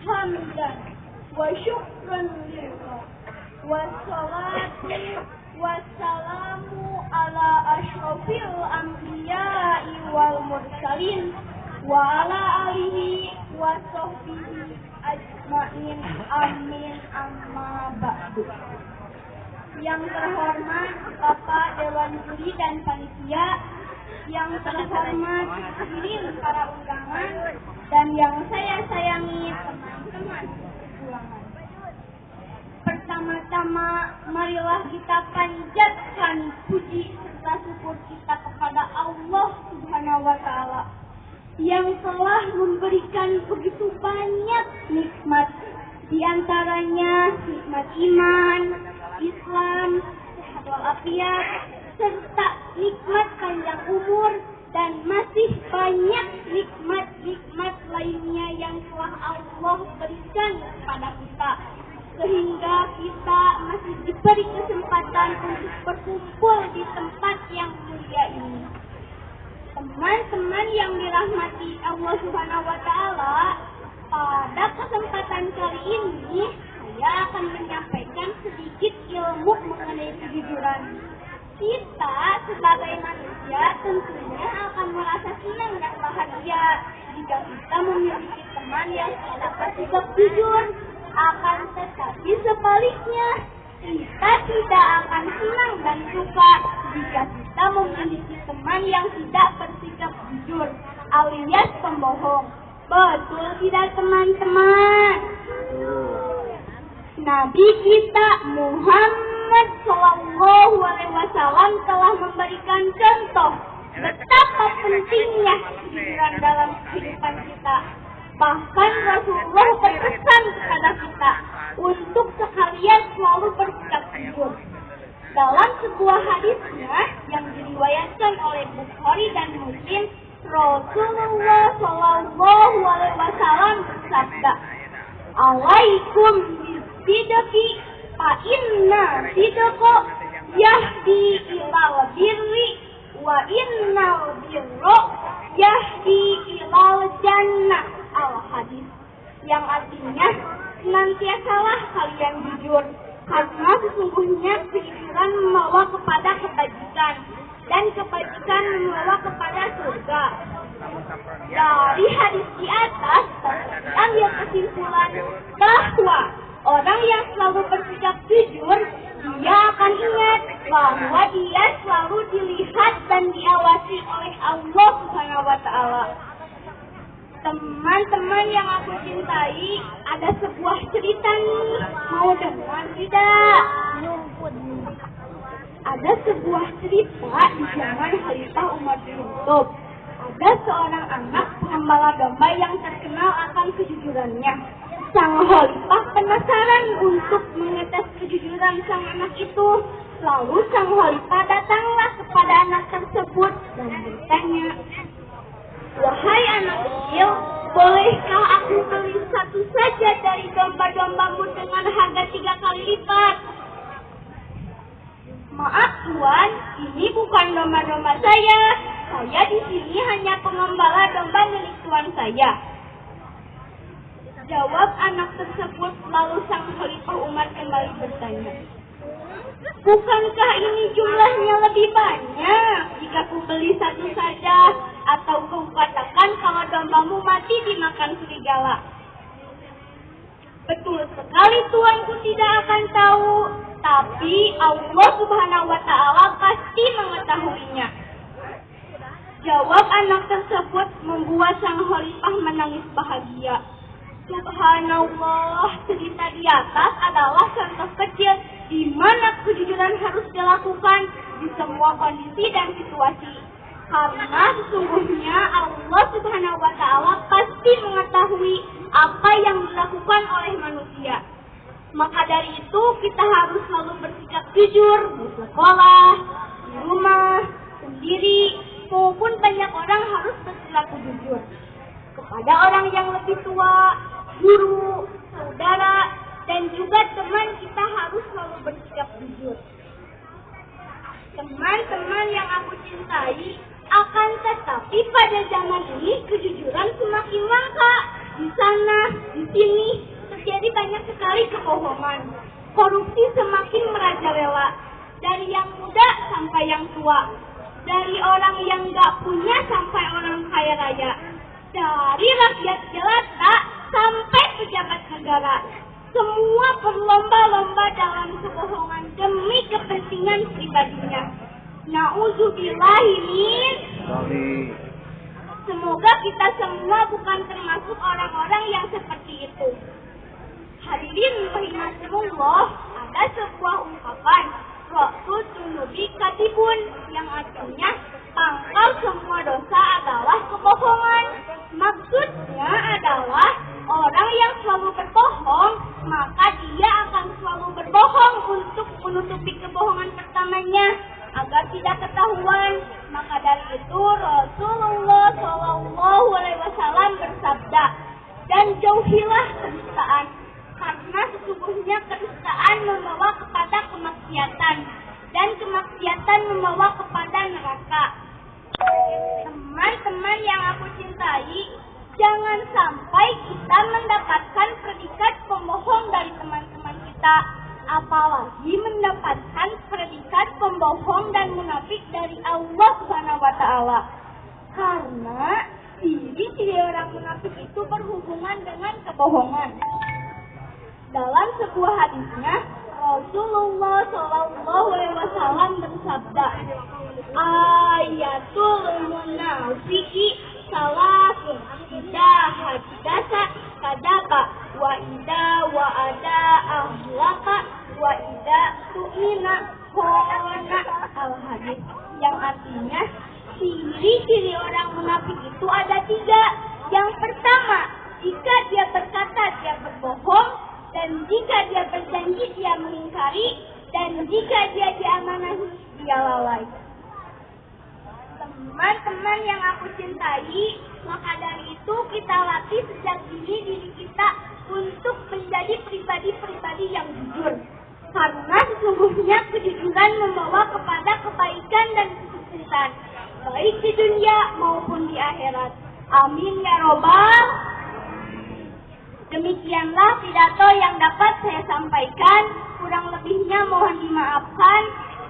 hamdan wa syukran lillah wassalatu wassalamu ala asyrafil anbiya'i wal mursalin wa ala alihi wa sahbihi ajma'in amin amma ba'du. Yang terhormat Bapak Dewan Juri dan Panitia, yang terhormat hadirin para undangan, dan yang saya sayangi teman-teman perjuangan. Pertama-tama, marilah kita panjatkan puji serta syukur kita kepada Allah Subhanahu wa Ta'ala yang telah memberikan begitu banyak nikmat, di antaranya nikmat iman, Islam, sehat walafiat, serta nikmat panjang umur, dan masih banyak nikmat-nikmat lainnya yang telah Allah berikan kepada kita, sehingga kita masih diberi kesempatan untuk berkumpul di tempat yang mulia ini. Teman-teman yang dirahmati Allah Subhanahu wa Ta'ala, pada kesempatan kali ini saya akan menyampaikan sedikit ilmu mengenai kejujuran. Kita sebagai manusia tentunya akan merasa senang dan bahagia jika kita memiliki teman yang tidak bersikap jujur. Akan tetapi sebaliknya, kita tidak akan senang dan suka jika kita memiliki teman yang tidak bersikap jujur alias pembohong. Betul tidak teman-teman? Nabi kita Muhammad SAW telah memberikan contoh betapa pentingnya kejujuran dalam kehidupan kita. Bahkan Rasulullah berpesan kepada kita untuk sekalian selalu bersikap jujur. Dalam sebuah hadisnya yang diriwayatkan oleh Bukhari dan Muslim, Rasulullah SAW bersabda, "Alaikum bisidqi fa inna sidqa yahdi ilal birri wa innal birra yahdi ilal jannah." Al-Hadis, yang artinya senantiasalah kalian jujur, karena sesungguhnya kejujuran membawa kepada kebajikan, dan kebajikan membawa kepada surga. Dari hadis di atas ambil kesimpulan bahwa orang yang selalu bersikap jujur, dia akan ingat bahwa dia selalu dilihat dan diawasi oleh Allah Subhanahu wa Ta'ala. Teman-teman yang aku cintai, ada sebuah cerita nih, mau dengar tidak? Ada sebuah cerita di zaman Khalifah Umar bin Khattab. Ada seorang anak pengembala domba yang terkenal akan kejujurannya. Sang Khalifah penasaran untuk mengetes kejujuran sang anak itu. Lalu sang Khalifah datanglah kepada anak tersebut dan bertanya, "Wahai anak kecil, bolehkah aku beli satu saja dari domba-dombamu dengan harga 3 kali lipat?" "Maaf tuan, ini bukan domba-domba saya. Saya di sini hanya pengembala domba milik tuan saya," jawab anak tersebut. Lalu sang Khalifah Umar kembali bertanya, "Bukankah ini jumlahnya lebih banyak jika ku beli satu saja? Atau kau katakan kalau dombamu mati dimakan serigala?" "Betul sekali tuanku tidak akan tahu, tapi Allah Subhanahu wa Ta'ala pasti mengetahuinya," jawab anak tersebut, membuat sang Khalifah menangis bahagia. Subhanallah, cerita di atas adalah contoh kecil di mana kejujuran harus dilakukan di semua kondisi dan situasi. Karena sesungguhnya Allah Subhanahu wa Ta'ala pasti mengetahui apa yang dilakukan oleh manusia. Maka dari itu kita harus selalu bersikap jujur di sekolah, di rumah, sendiri, maupun banyak orang harus berperilaku jujur kepada orang yang lebih tua, guru, saudara, dan juga teman. Kita harus selalu bersikap jujur. Teman-teman yang aku cintai, akan tetapi pada zaman ini kejujuran semakin langka. di sana, di sini terjadi banyak sekali kebohongan. Korupsi semakin merajalela, dari yang muda sampai yang tua, dari orang yang gak punya sampai orang kaya raya, dari rakyat jelata sampai pejabat negara. Semua berlomba-lomba dalam kebohongan demi kepentingan pribadinya. Na'udzubillahi min. Semoga kita semua bukan termasuk orang-orang yang seperti itu. Hadirin rahimakumullah, ada sebuah ungkapan Rasul Tunubi Katibun yang artinya pangkal semua dosa adalah kebohongan. Maksudnya adalah orang yang selalu berbohong, maka dia akan selalu berbohong untuk menutupi kebohongan pertamanya agar tidak ketahuan. Maka dari itu Rasulullah SAW bersabda, dan jauhilah kedustaan, karena sesungguhnya kedustaan membawa kepada kemaksiatan, dan kemaksiatan membawa kepada neraka. Teman-teman yang aku cintai, jangan sampai kita mendapatkan predikat pembohong dari teman-teman kita, apalagi mendapatkan predikat pembohong dan munafik dari Allah SWT. Karena ciri-ciri orang munafik itu berhubungan dengan kebohongan. Dalam sebuah hadisnya, Rasulullah SAW bersabda, ayatul munafiki salafun, ida hadasa kadaba, wa ida wa'ada ahlaka, wa ida tu'ina hona. Al-hadis yang artinya ciri-ciri orang munafik itu ada 3. Yang pertama, jika dia berkata dia berbohong, dan jika dia berjanji dia mengingkari, dan jika dia diamanahi dia lalai. Teman-teman yang aku cintai, maka dari itu kita latih sejak dini diri kita untuk menjadi pribadi-pribadi yang jujur. Karena sesungguhnya kejujuran membawa kepada kebaikan dan kesuksesan, baik di dunia maupun di akhirat. Amin ya robbal. Demikianlah pidato yang dapat saya sampaikan. Kurang lebihnya mohon dimaafkan.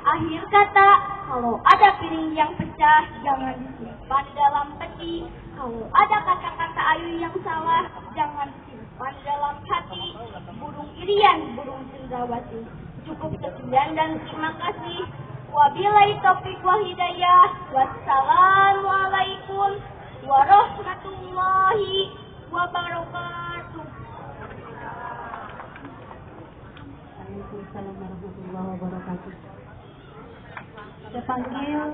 Akhir kata, kalau ada piring yang pecah, jangan disimpan dalam peti. Kalau ada kata-kata ayu yang salah, jangan disimpan dalam hati. Burung irian, burung cendrawasih. Cukup sekian dan terima kasih. Wabillahi taufiq wal hidayah. Wassalamualaikum warahmatullahi wabarakatuh. Waalaikumsalam warahmatullahi wabarakatuh. Saya panggil